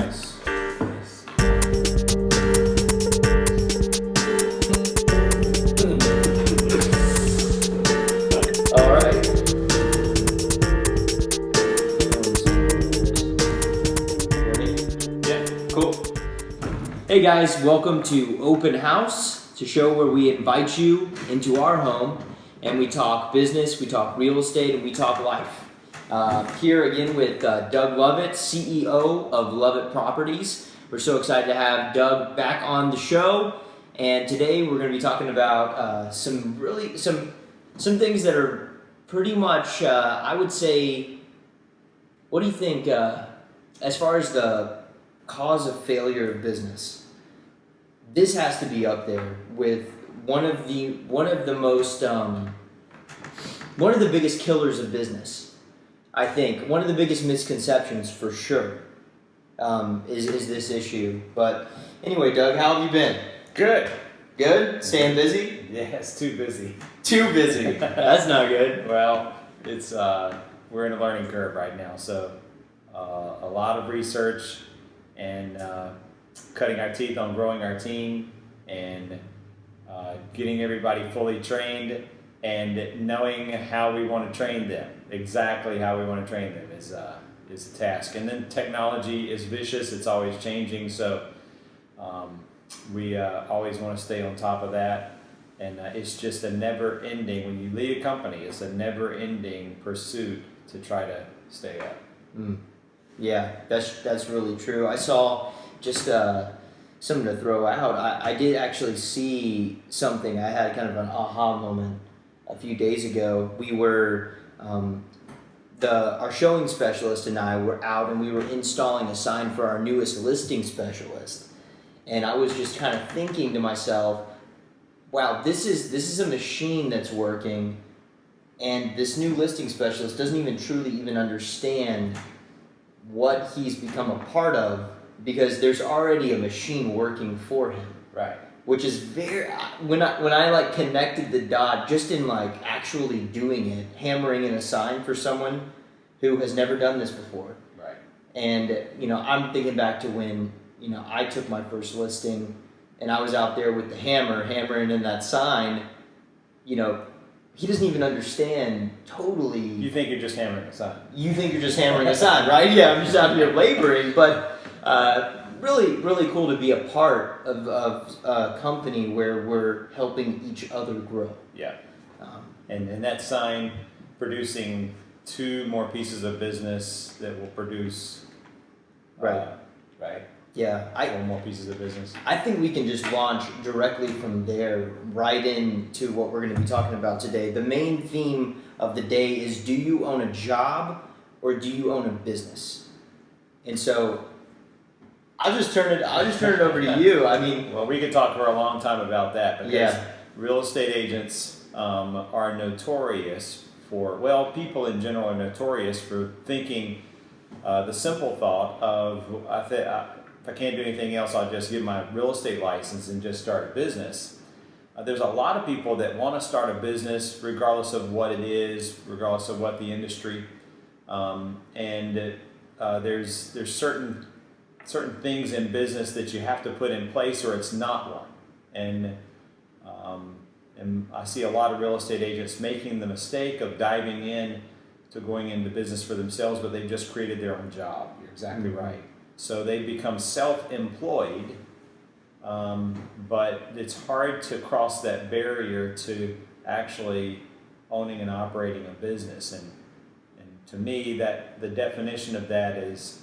Nice. All right. Ready? Yeah. Cool. Hey guys, welcome to Open House, it's a show where we invite you into our home and we talk business, we talk real estate, and we talk life. Here again with Doug Lovette, CEO of Lovette Properties. We're so excited to have Doug back on the show, and today we're going to be talking about some things that are pretty much, I would say, what do you think as far as the cause of failure of business? This has to be up there with one of the biggest killers of business. I think one of the biggest misconceptions for sure is this issue. But anyway, Doug, how have you been? Good. Good? Staying busy? Yeah, it's too busy. Too busy. That's not good. Well, it's we're in a learning curve right now, so a lot of research and cutting our teeth on growing our team and getting everybody fully trained and knowing how we want to train them, exactly how we want to train them is a task. And then technology is vicious; it's always changing, so we always want to stay on top of that. And it's just a never-ending. When you lead a company, it's a never-ending pursuit to try to stay up. Yeah, that's really true. I saw just something to throw out. I did actually see something. I had kind of an aha moment a few days ago. We were our showing specialist and I were out and we were installing a sign for our newest listing specialist. And I was just kind of thinking to myself, wow, this is a machine that's working, and this new listing specialist doesn't even truly understand what he's become a part of, because there's already a machine working for him. Right. Which is very, when I like connected the dot just in like actually doing it, hammering in a sign for someone who has never done this before. Right. And I'm thinking back to when I took my first listing and I was out there with the hammer hammering in that sign. He doesn't even understand totally. You think you're just hammering a sign. You think you're just hammering a sign, right? Yeah, I'm just out here laboring, but really, really cool to be a part of a company where we're helping each other grow. Yeah. And that sign producing 2 more pieces of business that will produce. Right. Right. Yeah. 4 more pieces of business. I think we can just launch directly from there right into what we're going to be talking about today. The main theme of the day is, do you own a job or do you own a business? And so I'll just turn it over to you. I mean, well, we could talk for a long time about that, because yeah. Real estate agents are notorious for, people in general are notorious for thinking the simple thought of, if I can't do anything else, I'll just get my real estate license and just start a business. There's a lot of people that want to start a business regardless of what it is, regardless of what the industry, there's certain things in business that you have to put in place or it's not one. And I see a lot of real estate agents making the mistake of diving in to going into business for themselves, but they've just created their own job. You're exactly right. So they become self-employed, but it's hard to cross that barrier to actually owning and operating a business. And to me, that the definition of that is,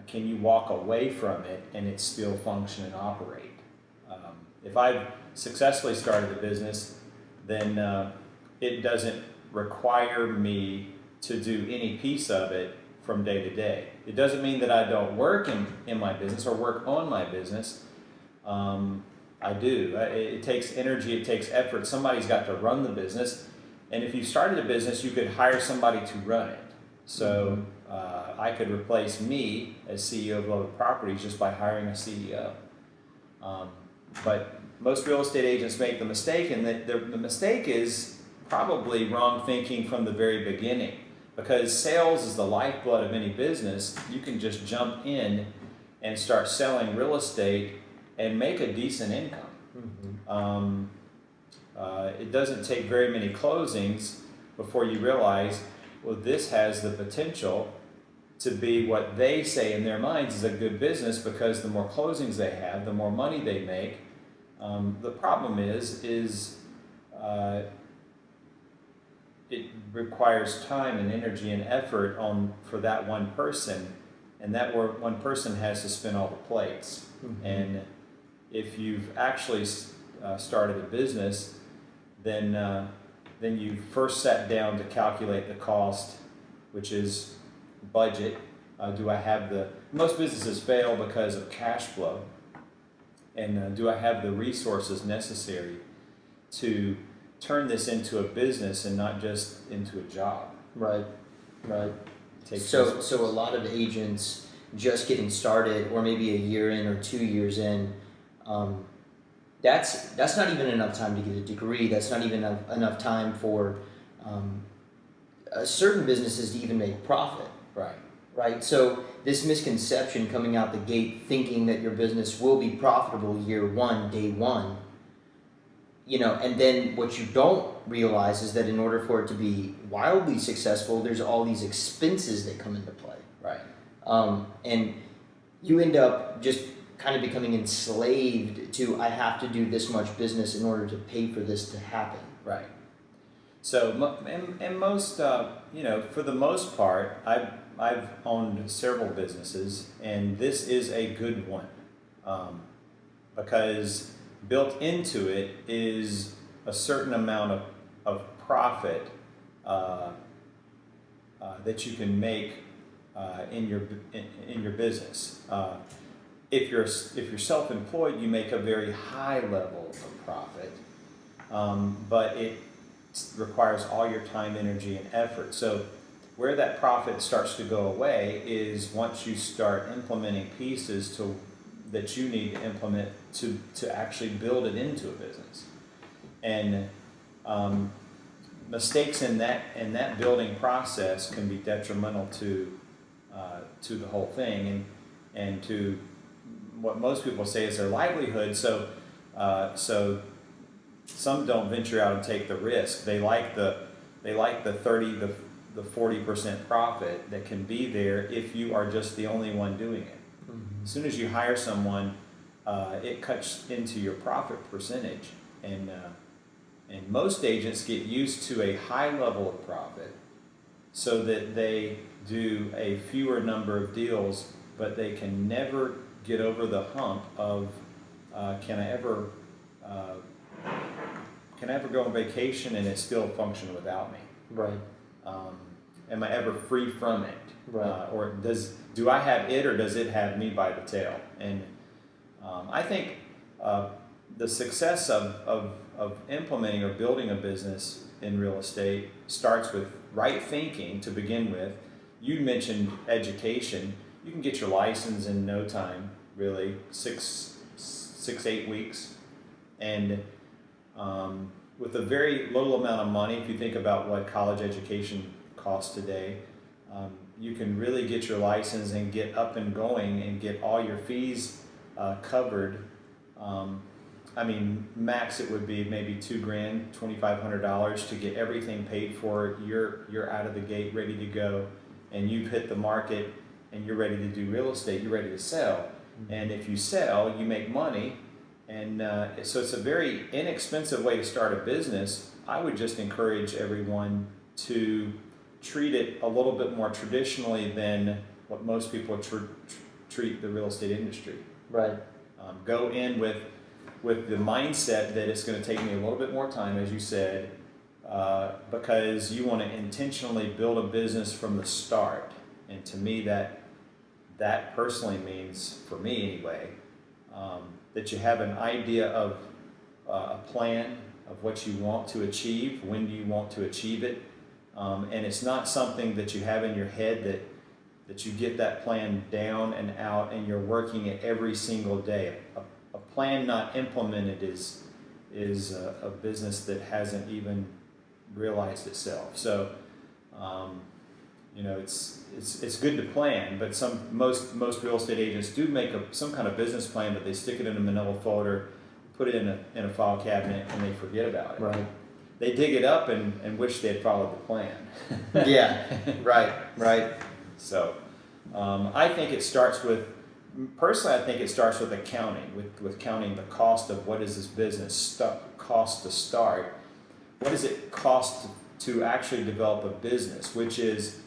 can you walk away from it and it still function and operate? If I've successfully started a business, then it doesn't require me to do any piece of it from day to day. It doesn't mean that I don't work in my business or work on my business. I do. It takes energy, it takes effort. Somebody's got to run the business. And if you started a business, you could hire somebody to run it. So I could replace me as CEO of Lovette Properties just by hiring a CEO. But most real estate agents make the mistake, and the mistake is probably wrong thinking from the very beginning. Because sales is the lifeblood of any business. You can just jump in and start selling real estate and make a decent income. It doesn't take very many closings before you realize, well, this has the potential to be what they say in their minds is a good business, because the more closings they have, the more money they make. The problem is it requires time and energy and effort for that one person, and that one person has to spin all the plates. And if you've actually started a business, then you first sat down to calculate the cost, which is budget. Do I have most businesses fail because of cash flow, and do I have the resources necessary to turn this into a business and not just into a job? Right. So So a lot of agents just getting started, or maybe a year in or 2 years in, that's not even enough time to get a degree. That's not even enough time for certain businesses to even make profit. Right. So this misconception coming out the gate, thinking that your business will be profitable year one, day one, and then what you don't realize is that in order for it to be wildly successful, there's all these expenses that come into play. And you end up just kind of becoming enslaved to, I have to do this much business in order to pay for this to happen. So, and most, for the most part, I've owned several businesses, and this is a good one, because built into it is a certain amount of profit that you can make in your business. If you're self-employed, you make a very high level of profit, but it requires all your time, energy, and effort. So where that profit starts to go away is once you start implementing pieces that you need to implement to actually build it into a business. And mistakes in that building process can be detrimental to the whole thing, and to what most people say is their livelihood. So some don't venture out and take the risk. They like the 30 the 40% profit that can be there if you are just the only one doing it. As soon as you hire someone, it cuts into your profit percentage, and most agents get used to a high level of profit so that they do a fewer number of deals, but they can never get over the hump of can I ever go on vacation and it still function without me? Am I ever free from it? Or do I have it, or does it have me by the tail? And I think the success of implementing or building a business in real estate starts with right thinking to begin with. You mentioned education. You can get your license in no time, really, 8 weeks. And with a very little amount of money, if you think about what college education costs today, you can really get your license and get up and going and get all your fees covered. Max it would be maybe $2,000, $2,500 to get everything paid for. You're out of the gate, ready to go, and you've hit the market, and you're ready to do real estate. You're ready to sell, and if you sell, you make money, and so it's a very inexpensive way to start a business. I would just encourage everyone to treat it a little bit more traditionally than what most people treat the real estate industry. Go in with the mindset that it's going to take me a little bit more time, as you said, because you want to intentionally build a business from the start. And to me, that personally means, for me anyway, that you have an idea of a plan of what you want to achieve, when do you want to achieve it, and it's not something that you have in your head that you get that plan down and out and you're working it every single day. A plan not implemented is a business that hasn't even realized itself. So, it's good to plan, but most real estate agents do make some kind of business plan, but they stick it in a manila folder, put it in a file cabinet, and they forget about it. Right. They dig it up and wish they had followed the plan. Yeah. Right. So, I think it starts with. Personally, I think it starts with accounting, with counting the cost of what is this business cost to start. What does it cost to actually develop a business, which is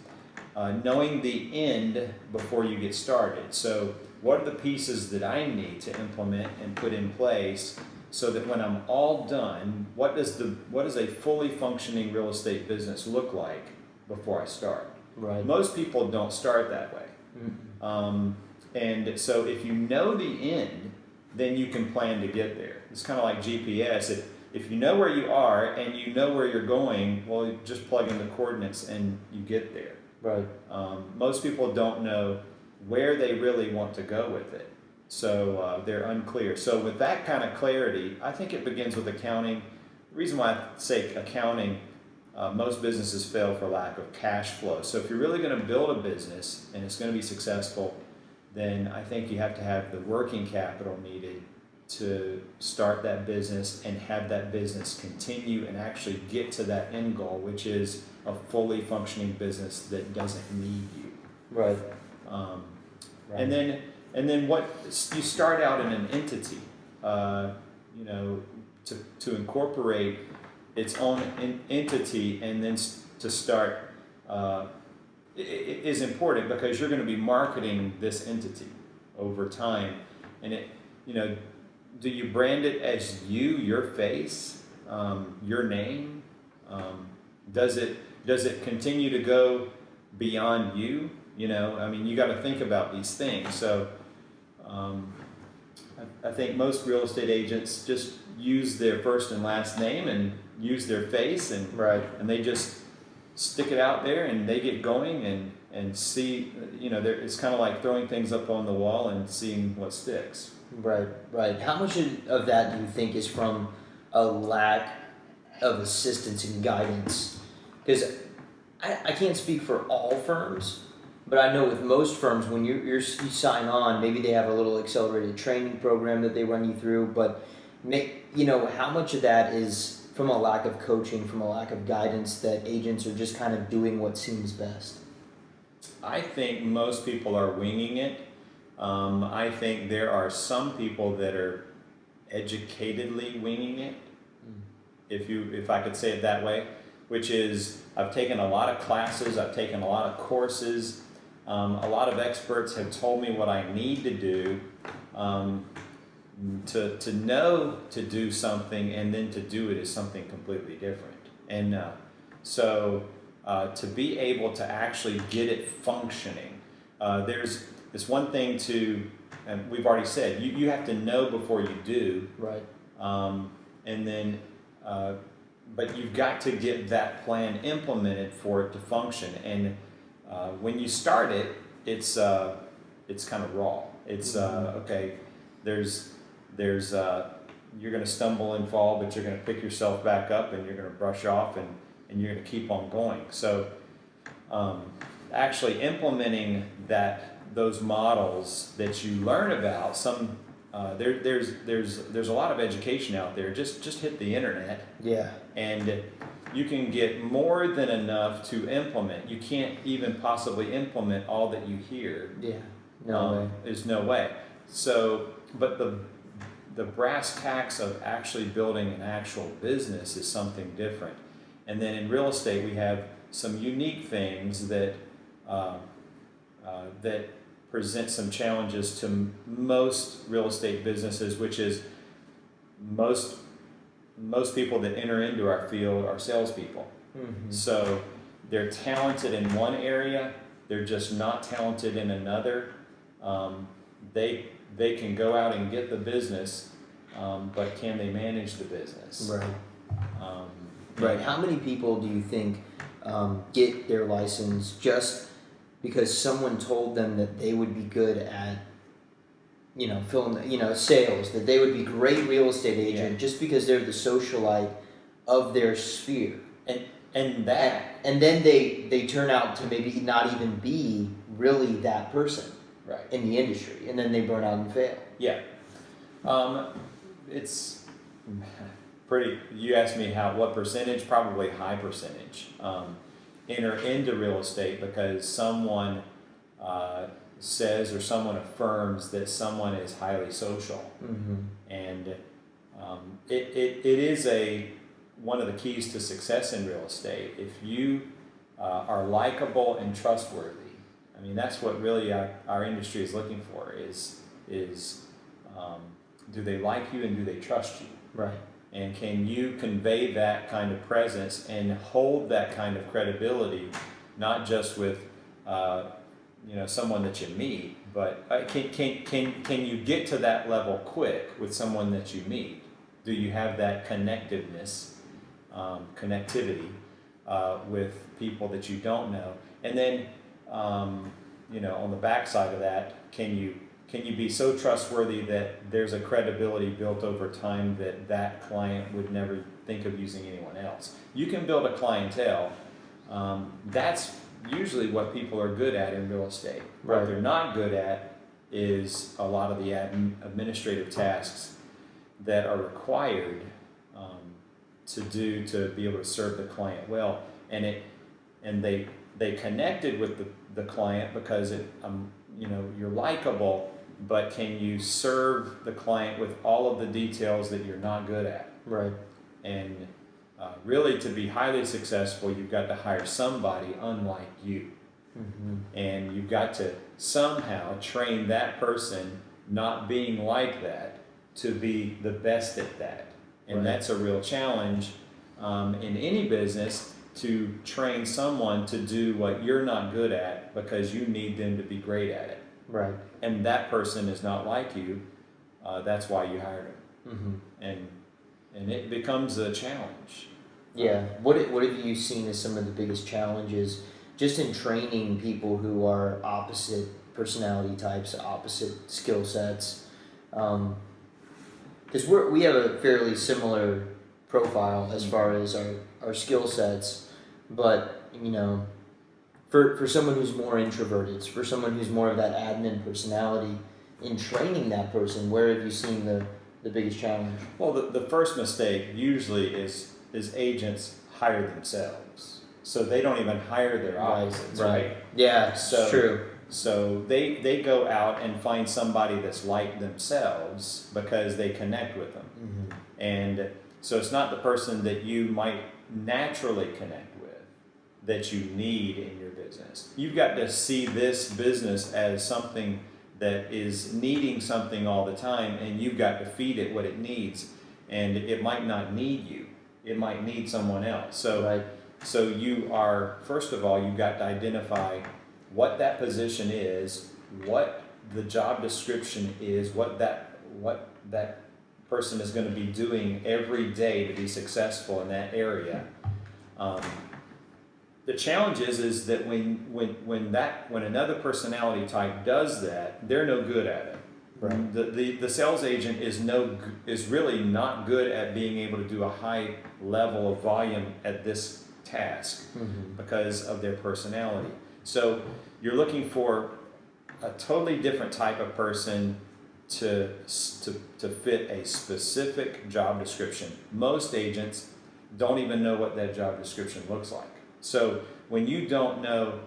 knowing the end before you get started. So what are the pieces that I need to implement and put in place so that when I'm all done, what does a fully functioning real estate business look like before I start? Right. Most people don't start that way. Mm-hmm. And so if you know the end, then you can plan to get there. It's kind of like GPS. If you know where you are and you know where you're going, well, you just plug in the coordinates and you get there. Right. Most people don't know where they really want to go with it. So they're unclear. So with that kind of clarity, I think it begins with accounting. The reason why I say accounting, most businesses fail for lack of cash flow. So if you're really going to build a business and it's going to be successful, then I think you have to have the working capital needed to start that business and have that business continue and actually get to that end goal, which is a fully functioning business that doesn't need you. Right. Right. And then what you start out in an entity, to incorporate its own entity and then to start. It is important because you're going to be marketing this entity over time, and do you brand it as your face, your name? Does it continue to go beyond you? You got to think about these things. So, I think most real estate agents just use their first and last name and use their face, and they just stick it out there and they get going and see, it's kind of like throwing things up on the wall and seeing what sticks. Right. How much of that do you think is from a lack of assistance and guidance? Because I can't speak for all firms, but I know with most firms, when you sign on, maybe they have a little accelerated training program that they run you through, but how much of that is from a lack of coaching, from a lack of guidance, that agents are just kind of doing what seems best? I think most people are winging it. I think there are some people that are educatedly winging it, if I could say it that way, which is I've taken a lot of classes, I've taken a lot of courses, a lot of experts have told me what I need to do to know to do something, and then to do it is something completely different. And so to be able to actually get it functioning, there's this one thing and we've already said, you have to know before you do. Right. And then, but you've got to get that plan implemented for it to function. And when you start it, it's kind of raw. It's okay. There's you're going to stumble and fall, but you're going to pick yourself back up and you're going to brush off and you're going to keep on going. So actually implementing those models that you learn about, there's a lot of education out there. Just hit the internet. Yeah. And you can get more than enough to implement. You can't even possibly implement all that you hear. Yeah. No way. There's no way. So, but the brass tacks of actually building an actual business is something different. And then in real estate, we have some unique things that present some challenges to most real estate businesses, which is most people that enter into our field are salespeople. Mm-hmm. So they're talented in one area, they're just not talented in another. They can go out and get the business, but can they manage the business? Right. Right. How many people do you think get their license just because someone told them that they would be good at, sales, that they would be great real estate agent just because they're the socialite of their sphere? And that, and then they turn out to maybe not even be really that person right. in the industry, and then they burn out and fail. Yeah. It's pretty, you asked me what percentage, probably high percentage, enter into real estate because someone says or someone affirms that someone is highly social. Mm-hmm. And it is one of the keys to success in real estate. If you are likable and trustworthy, I mean, that's what really our industry is looking for is do they like you and do they trust you? Right. And can you convey that kind of presence and hold that kind of credibility, not just with someone that you meet, but can you get to that level quick with someone that you meet? Do you have that connectivity with people that you don't know? And then on the backside of that, can you be so trustworthy that there's a credibility built over time that client would never think of using anyone else? You can build a clientele. That's usually what people are good at in real estate. Right. What they're not good at is a lot of the administrative tasks that are required to be able to serve the client well. And they connected with the client because you're likable, but can you serve the client with all of the details that you're not good at? Right. And really, to be highly successful, you've got to hire somebody unlike you. Mm-hmm. And you've got to somehow train that person not being like that to be the best at that. And Right. that's a real challenge in any business, to train someone to do what you're not good at because you need them to be great at it. Right. And that person is not like you. That's why you hired them. Mm-hmm. And it becomes a challenge. Yeah. What have you seen as some of the biggest challenges just in training people who are opposite personality types, opposite skill sets? Because we have a fairly similar profile as far as our skill sets, but for someone who's more introverted, for someone who's more of that admin personality, in training that person, where have you seen the biggest challenge? Well, the first mistake usually is agents hire themselves. So they don't even hire their opposites, right? Yeah, true. So they go out and find somebody that's like themselves because they connect with them. Mm-hmm. And so it's not the person that you might naturally connect with that you need in your business. You've got to see this business as something that is needing something all the time, and you've got to feed it what it needs. And it might not need you. It might need someone else. So, Right. so you are, first of all, you've got to identify what that position is, what the job description is, what that person is going to be doing every day to be successful in that area. The challenge is that when another personality type does that, they're no good at it. Right. The sales agent is really not good at being able to do a high level of volume at this task Mm-hmm. because of their personality. So you're looking for a totally different type of person to fit a specific job description. Most agents don't even know what that job description looks like. So when you don't know,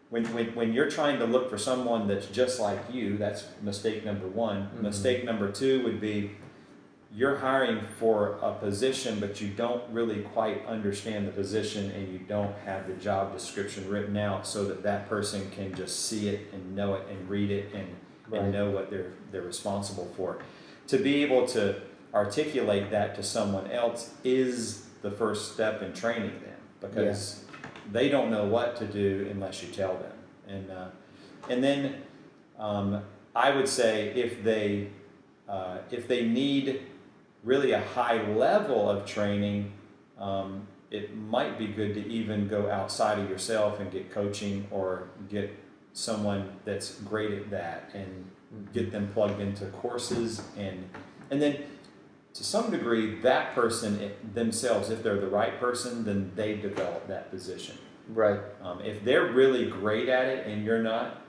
when you're trying to look for someone that's just like you, that's mistake number one. Mm-hmm. Mistake number two would be you're hiring for a position, but you don't really quite understand the position and you don't have the job description written out so that person can just see it and know it and read it and know what they're responsible for. To be able to articulate that to someone else is the first step in training them, because they don't know what to do unless you tell them. And then I would say if they need really a high level of training, it might be good to even go outside of yourself and get coaching or get someone that's great at that and get them plugged into courses. And then to some degree, that person themselves, if they're the right person, then they develop that position. Right. If they're really great at it and you're not,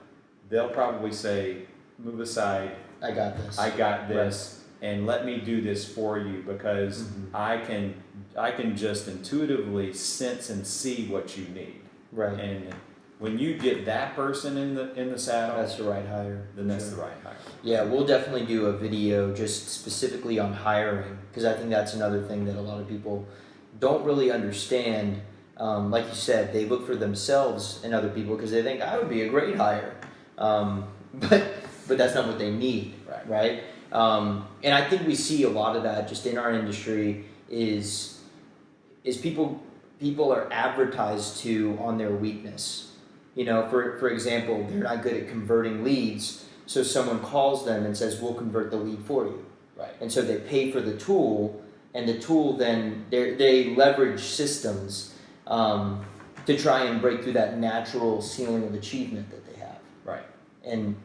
they'll probably say, move aside. I got this. I got this, and let me do this for you, because I can just intuitively sense and see what you need. Right. And when you get that person in the saddle, That's the right hire. then that's the right hire. Yeah, we'll definitely do a video just specifically on hiring, because I think that's another thing that a lot of people don't really understand. Like you said, they look for themselves in other people because they think I would be a great hire, but that's not what they need, right? And I think we see a lot of that just in our industry is people are advertised to on their weakness. You know, for example, they're not good at converting leads, so someone calls them and says, we'll convert the lead for you. Right. And so they pay for the tool, and the tool then, they leverage systems to try and break through that natural ceiling of achievement that they have. Right. And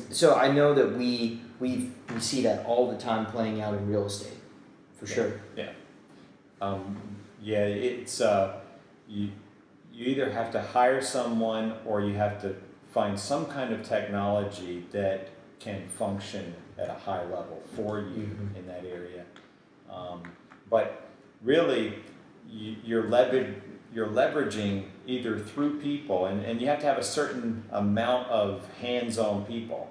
so I know that we see that all the time playing out in real estate, for sure. Yeah. It's you either have to hire someone or you have to find some kind of technology that can function at a high level for you in that area. But really, you're leveraging either through people, and you have to have a certain amount of hands-on people.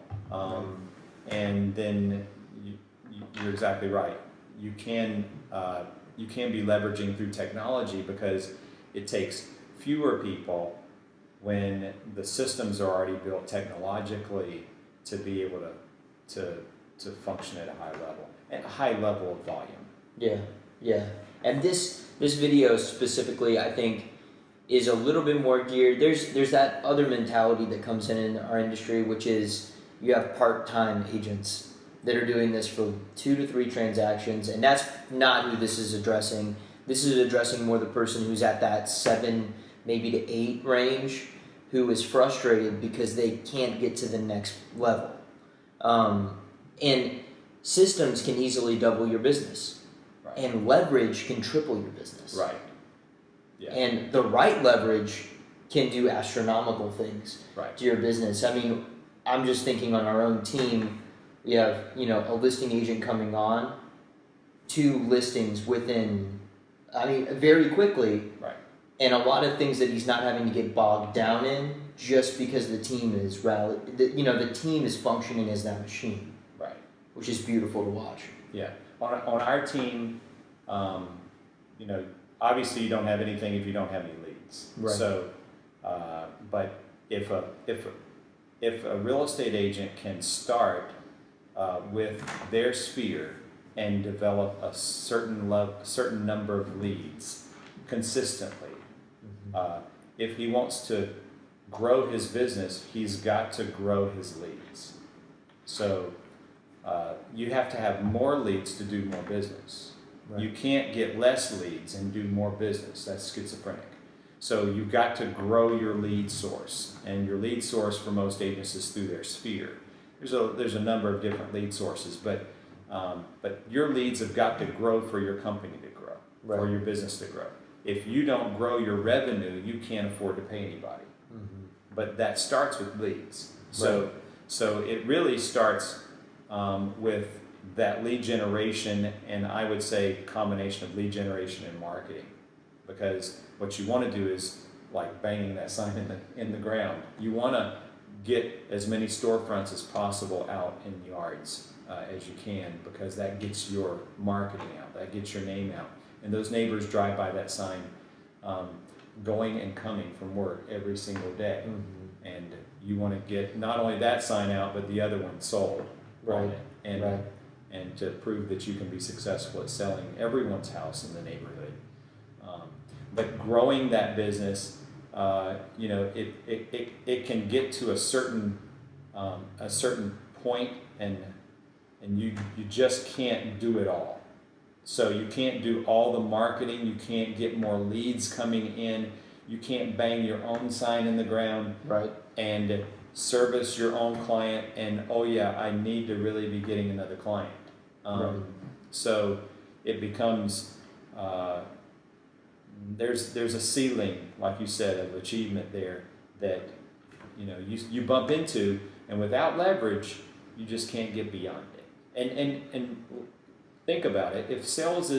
And then you're exactly right. You can be leveraging through technology because it takes fewer people when the systems are already built technologically to be able to function at a high level of volume. Yeah. And this video specifically, I think, is a little bit more geared. There's that other mentality that comes in our industry, which is you have part-time agents that are doing this for 2 to 3 transactions, and that's not who this is addressing. This is addressing more the person who's at that 7, maybe to 8 range, who is frustrated because they can't get to the next level. And systems can easily double your business, and leverage can triple your business. Right. Yeah. And the right leverage can do astronomical things to your business. I mean, I'm just thinking on our own team, we have, a listing agent coming on, 2 listings within, very quickly. Right. And a lot of things that he's not having to get bogged down in just because the team is the team is functioning as that machine. Right. Which is beautiful to watch. Yeah. On our team, obviously you don't have anything if you don't have any leads. Right. So, but if a real estate agent can start with their sphere and develop a certain number of leads consistently, if he wants to grow his business, he's got to grow his leads. So you have to have more leads to do more business. Right. You can't get less leads and do more business. That's schizophrenic. So you've got to grow your lead source, and your lead source for most agents is through their sphere. There's a number of different lead sources, but your leads have got to grow for your company to grow, for your business to grow. If you don't grow your revenue, you can't afford to pay anybody. But that starts with leads. So it really starts with that lead generation, and I would say combination of lead generation and marketing, because what you want to do is like banging that sign in the ground. You want to get as many storefronts as possible out in yards as you can, because that gets your marketing out, that gets your name out, and those neighbors drive by that sign going and coming from work every single day. And you want to get not only that sign out, but the other one sold. And to prove that you can be successful at selling everyone's house in the neighborhood. But growing that business, it can get to a certain point, and you just can't do it all. So you can't do all the marketing, you can't get more leads coming in, you can't bang your own sign in the ground and service your own client, and I need to really be getting another client. So it becomes, there's a ceiling, like you said, of achievement there that, you bump into, and without leverage, you just can't get beyond it. And think about it. If sales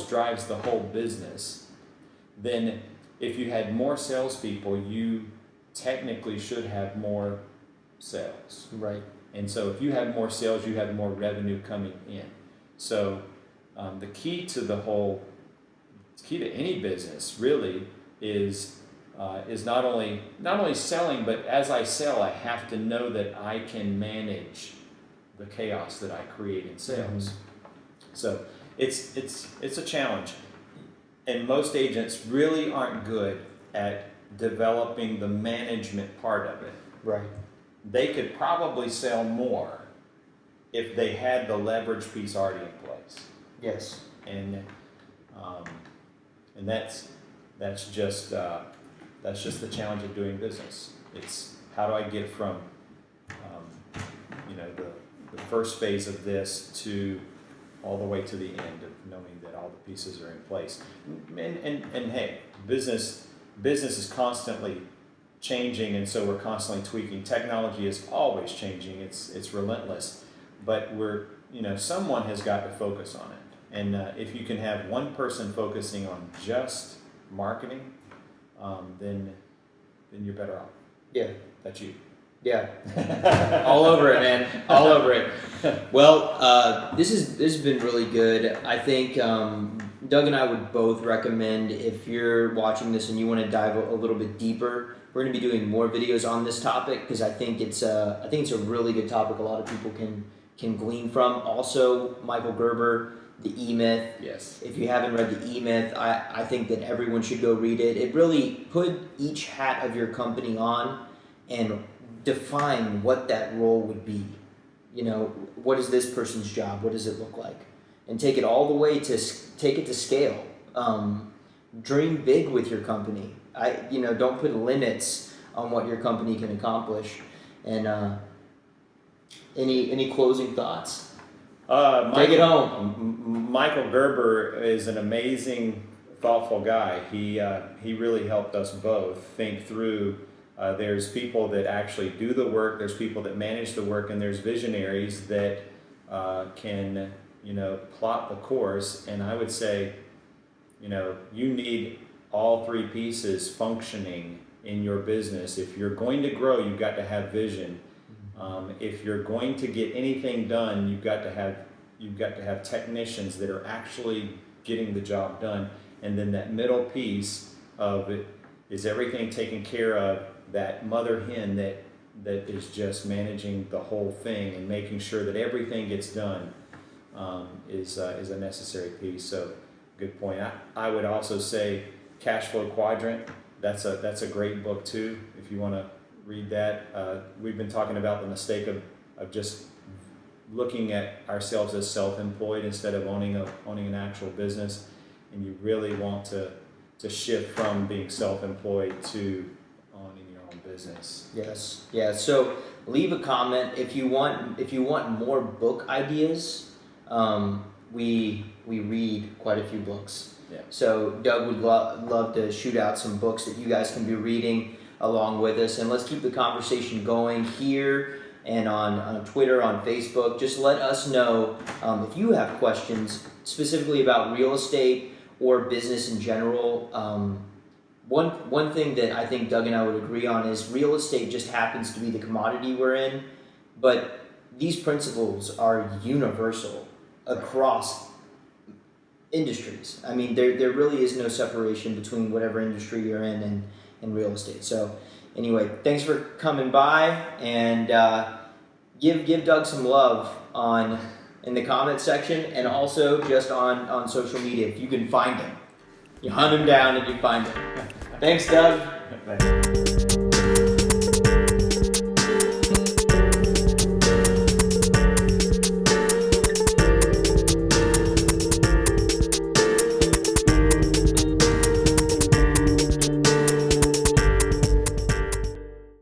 drives the whole business, then if you had more salespeople, you technically should have more sales. Right. And so if you have more sales, you have more revenue coming in. So the key to any business really is not only selling, but as I sell, I have to know that I can manage the chaos that I create in sales. Mm-hmm. So it's a challenge, and most agents really aren't good at developing the management part of it. Right. They could probably sell more if they had the leverage piece already in place. Yes. And that's just the challenge of doing business. It's how do I get from the first phase of this to all the way to the end of knowing that all the pieces are in place. And hey, business is constantly changing, and so we're constantly tweaking. Technology is always changing. It's relentless, but someone has got to focus on it. And if you can have one person focusing on just marketing, then you're better off. Yeah. That's you. Yeah. All over it, man. All over it. Well, this has been really good. I think Doug and I would both recommend, if you're watching this and you want to dive a little bit deeper, we're going to be doing more videos on this topic, because I think it's a really good topic. A lot of people can glean from. Also, Michael Gerber, The E-Myth. Yes. If you haven't read The E-Myth, I think that everyone should go read it. It really put each hat of your company on and define what that role would be. What is this person's job? What does it look like? And take it all the way to scale. Dream big with your company. Don't put limits on what your company can accomplish. And any closing thoughts? Take it home. Michael Gerber is an amazing, thoughtful guy. He really helped us both think through. There's people that actually do the work. There's people that manage the work, and there's visionaries that can plot the course. And I would say, you need all three pieces functioning in your business. If you're going to grow, you've got to have vision. If you're going to get anything done, you've got to have technicians that are actually getting the job done. And then that middle piece of it is everything taken care of. That mother hen that is just managing the whole thing and making sure that everything gets done is a necessary piece. So, good point. I would also say Cash Flow Quadrant. That's a great book too, if you want to read that. We've been talking about the mistake of just looking at ourselves as self-employed instead of owning an actual business, and you really want to shift from being self-employed to owning your own business. Yes. Yeah. So leave a comment if you want more book ideas. We read quite a few books. Yeah. So Doug would love to shoot out some books that you guys can be reading along with us, and let's keep the conversation going here and on Twitter, on Facebook. Just let us know if you have questions specifically about real estate or business in general. One thing that I think Doug and I would agree on is real estate just happens to be the commodity we're in, but these principles are universal across industries. I mean, there really is no separation between whatever industry you're in and real estate. So anyway, thanks for coming by, and give Doug some love in the comment section, and also just on social media if you can find him. You hunt him down and you find him. Thanks, Doug. Thanks.